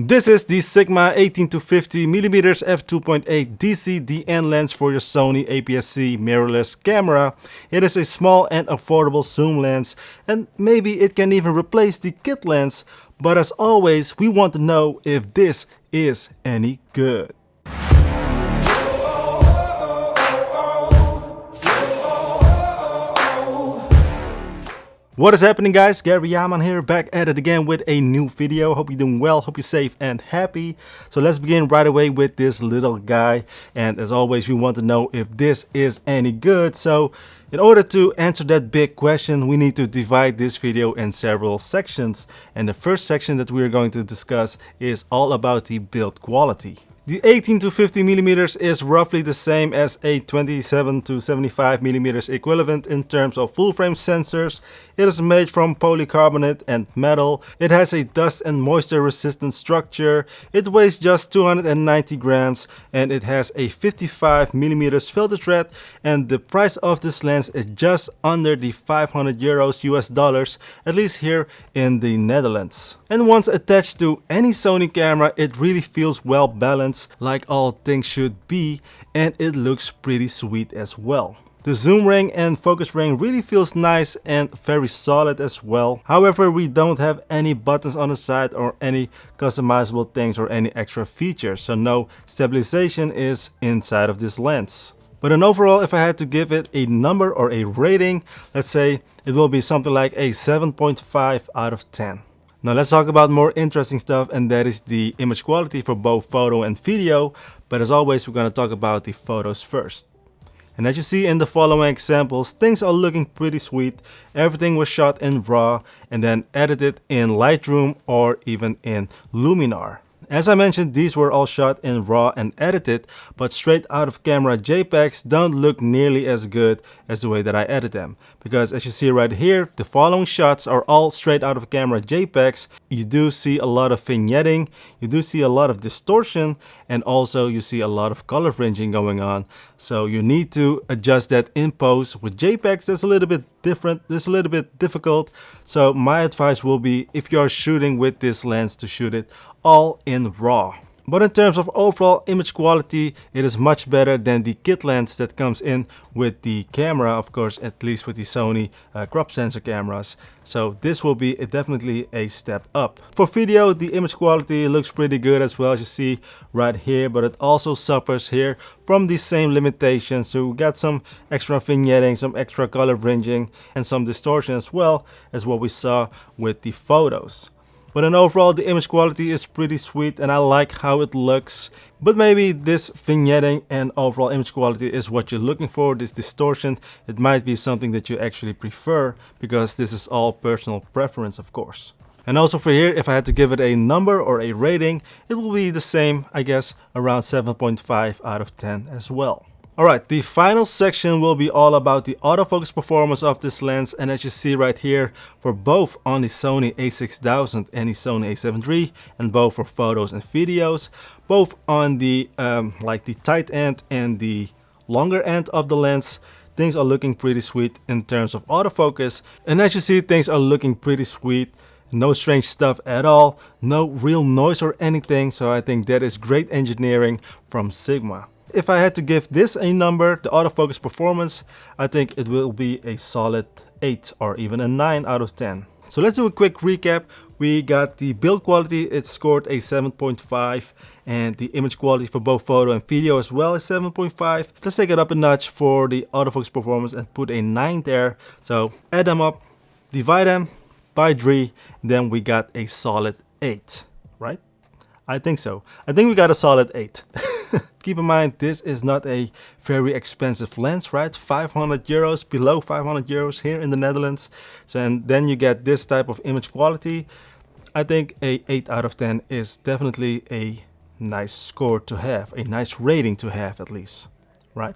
This is the Sigma 18-50mm f2.8 DC DN lens for your Sony APS-C mirrorless camera. It is a small and affordable zoom lens, and maybe it can even replace the kit lens, but as always, we want to know if this is any good. What is happening, guys? Gary Jahman here, back at it again with a new video. Hope you're doing well, hope you're safe and happy. So let's begin right away with this little guy. And as always, we want to know if this is any good. So in order to answer that big question, we need to divide this video in several sections. And the first section that we're going to discuss is all about the build quality. The 18-50mm is roughly the same as a 27-75mm equivalent in terms of full frame sensors. It is made from polycarbonate and metal. It has a dust and moisture resistant structure. It weighs just 290 grams and it has a 55mm filter thread, and the price of this lens is just under the 500 euros US dollars, at least here in the Netherlands. And once attached to any Sony camera, it really feels well balanced, like all things should be, and it looks pretty sweet as well. The zoom ring and focus ring really feels nice and very solid as well. However, we don't have any buttons on the side or any customizable things or any extra features, so no stabilization is inside of this lens. But in overall, if I had to give it a number or a rating, let's say it will be something like a 7.5 out of 10. Now let's talk about more interesting stuff, and that is the image quality for both photo and video. But as always, we're going to talk about the photos first. And as you see in the following examples, things are looking pretty sweet. Everything was shot in RAW and then edited in Lightroom or even in Luminar. As I mentioned, these were all shot in RAW and edited, but straight out of camera JPEGs don't look nearly as good as the way that I edit them. Because as you see right here, the following shots are all straight out of camera JPEGs. You do see a lot of vignetting, you do see a lot of distortion, and also you see a lot of color fringing going on. So you need to adjust that in post. With JPEGs, that's a little bit different, it's a little bit difficult. So my advice will be, if you're shooting with this lens, to shoot it all in RAW. But in terms of overall image quality, it is much better than the kit lens that comes in with the camera, of course, at least with the Sony crop sensor cameras. So this will be definitely a step up. For video, the image quality looks pretty good as well, as you see right here, but it also suffers here from the same limitations. So we got some extra vignetting, some extra color fringing, and some distortion as well as what we saw with the photos. But in overall, the image quality is pretty sweet and I like how it looks. But maybe this vignetting and overall image quality is what you're looking for, this distortion. It might be something that you actually prefer, because this is all personal preference, of course. And also for here, if I had to give it a number or a rating, it will be the same, I guess, around 7.5 out of 10 as well. Alright, the final section will be all about the autofocus performance of this lens, and as you see right here, for both on the Sony a6000 and the Sony a7 III, and both for photos and videos, both on the like the tight end and the longer end of the lens, things are looking pretty sweet in terms of autofocus. And as you see, things are looking pretty sweet. No strange stuff at all, no real noise or anything, so I think that is great engineering from Sigma. If I had to give this a number, the autofocus performance, I think it will be a solid 8 or even a 9 out of 10. So let's do a quick recap. We got the build quality, it scored a 7.5, and the image quality for both photo and video as well is 7.5. Let's take it up a notch for the autofocus performance and put a 9 there. So add them up, divide them by 3, then we got a solid 8, right? I think so. I think we got a solid 8. Keep in mind, this is not a very expensive lens, right? 500 euros, below 500 euros here in the Netherlands. So, and then you get this type of image quality. I think a 8 out of 10 is definitely a nice score to have, a nice rating to have at least, right?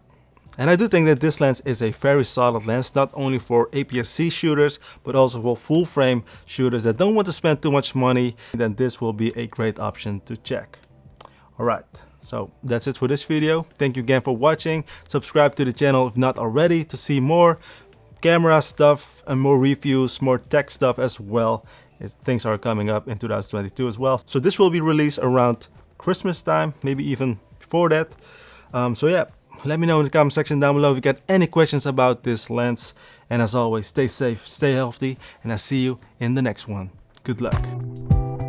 And I do think that this lens is a very solid lens, not only for APS-C shooters, but also for full frame shooters that don't want to spend too much money. Then this will be a great option to check. Alright, so that's it for this video. Thank you again for watching. Subscribe to the channel if not already to see more camera stuff and more reviews, more tech stuff as well. Things are coming up in 2022 as well. So this will be released around Christmas time, maybe even before that. So yeah, let me know in the comment section down below if you got any questions about this lens. And as always, stay safe, stay healthy, and I'll see you in the next one. Good luck.